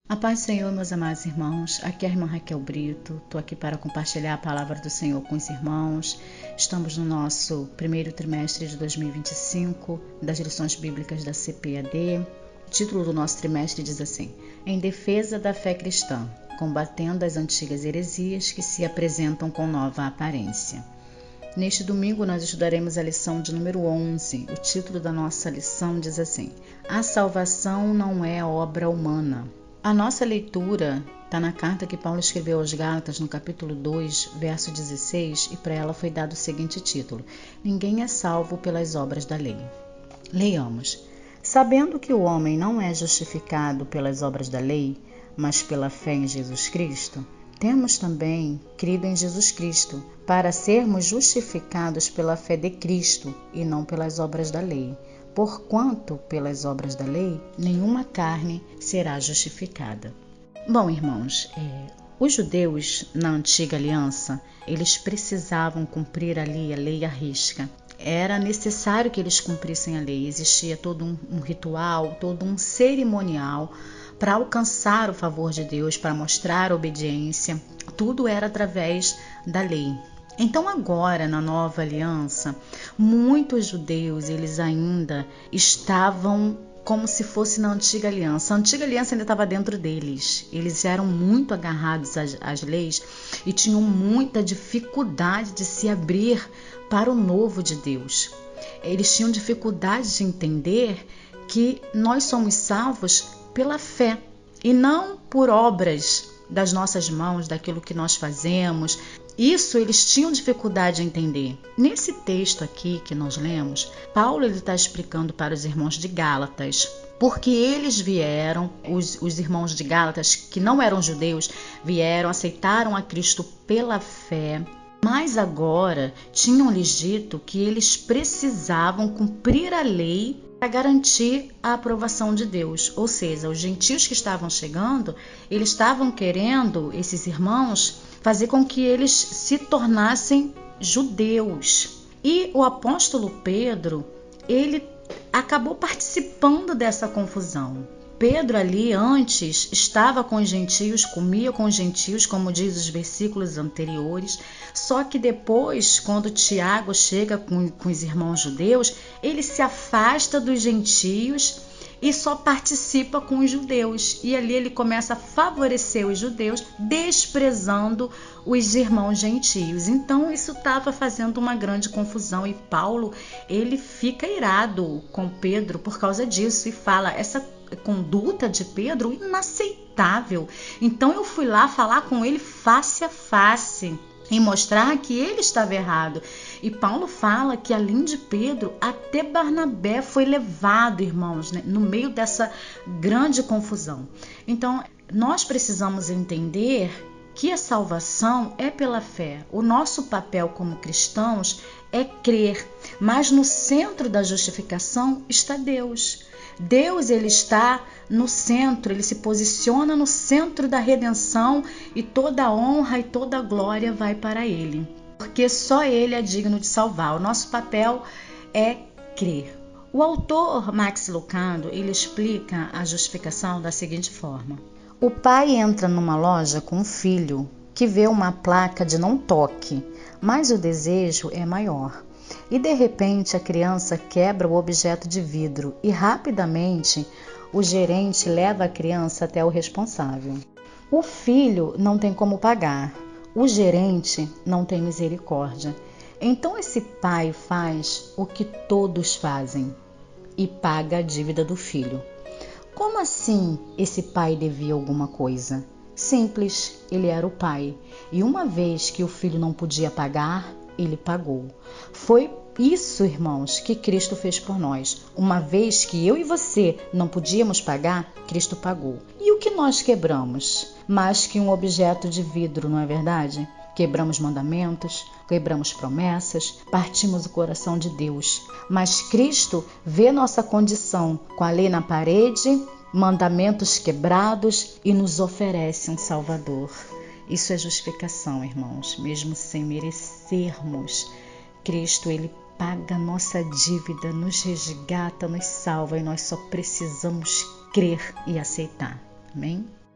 A paz do Senhor, meus amados irmãos, aqui é a irmã Raquel Brito, estou aqui para compartilhar a palavra do Senhor com os irmãos. Estamos no nosso primeiro trimestre de 2025, das lições bíblicas da CPAD. O título do nosso trimestre diz assim: Em defesa da fé cristã, combatendo as antigas heresias que se apresentam com nova aparência. Neste domingo nós estudaremos a lição de número 11. O título da nossa lição diz assim: A salvação não é obra humana. A nossa leitura está na carta que Paulo escreveu aos Gálatas, no capítulo 2, verso 16, e para ela foi dado o seguinte título: Ninguém é salvo pelas obras da lei. Leiamos. Sabendo que o homem não é justificado pelas obras da lei, mas pela fé em Jesus Cristo, temos também crido em Jesus Cristo, para sermos justificados pela fé de Cristo e não pelas obras da lei. Porquanto, pelas obras da lei, nenhuma carne será justificada. Bom, irmãos, os judeus na antiga aliança, eles precisavam cumprir ali a lei à risca. Era necessário que eles cumprissem a lei. Existia todo um ritual, todo um cerimonial para alcançar o favor de Deus, para mostrar obediência. Tudo era através da lei. Então agora, na nova aliança, muitos judeus, eles ainda estavam como se fosse na antiga aliança. A antiga aliança ainda estava dentro deles. Eles eram muito agarrados às leis e tinham muita dificuldade de se abrir para o novo de Deus. Eles tinham dificuldade de entender que nós somos salvos pela fé e não por obras das nossas mãos, daquilo que nós fazemos. Isso eles tinham dificuldade de entender. Nesse texto aqui que nós lemos, Paulo está explicando para os irmãos de Gálatas, porque eles vieram, os irmãos de Gálatas, que não eram judeus, vieram, aceitaram a Cristo pela fé, mas agora tinham-lhes dito que eles precisavam cumprir a lei para garantir a aprovação de Deus. Ou seja, os gentios que estavam chegando, eles estavam querendo, esses irmãos, fazer com que eles se tornassem judeus. E o apóstolo Pedro, ele acabou participando dessa confusão. Pedro ali antes estava com os gentios, comia com os gentios, como diz os versículos anteriores, só que depois, quando Tiago chega com os irmãos judeus, ele se afasta dos gentios e só participa com os judeus. E ali ele começa a favorecer os judeus, desprezando os irmãos gentios. Então isso estava fazendo uma grande confusão e Paulo, ele fica irado com Pedro por causa disso e fala: essa conduta de Pedro inaceitável. Então eu fui lá falar com ele face a face e mostrar que ele estava errado. E Paulo fala que além de Pedro, até Barnabé foi levado, irmãos, né, no meio dessa grande confusão. Então nós precisamos entender que a salvação é pela fé. O nosso papel como cristãos é crer, mas no centro da justificação está Deus. Deus, ele está no centro, ele se posiciona no centro da redenção e toda a honra e toda a glória vai para ele, porque só ele é digno de salvar. O nosso papel é crer. O autor Max Lucado, ele explica a justificação da seguinte forma: o pai entra numa loja com um filho que vê uma placa de não toque, mas o desejo é maior. E de repente a criança quebra o objeto de vidro e rapidamente o gerente leva a criança até o responsável. O filho não tem como pagar, o gerente não tem misericórdia. Então esse pai faz o que todos fazem e paga a dívida do filho. Como assim esse pai devia alguma coisa? Simples, ele era o pai. E uma vez que o filho não podia pagar, ele pagou. Foi isso, irmãos, que Cristo fez por nós. Uma vez que eu e você não podíamos pagar, Cristo pagou. E o que nós quebramos? Mais que um objeto de vidro, não é verdade? Quebramos mandamentos, quebramos promessas, partimos o coração de Deus. Mas Cristo vê nossa condição com a lei na parede, mandamentos quebrados e nos oferece um Salvador. Isso é justificação, irmãos, mesmo sem merecermos. Cristo, ele paga nossa dívida, nos resgata, nos salva e nós só precisamos crer e aceitar. Amém?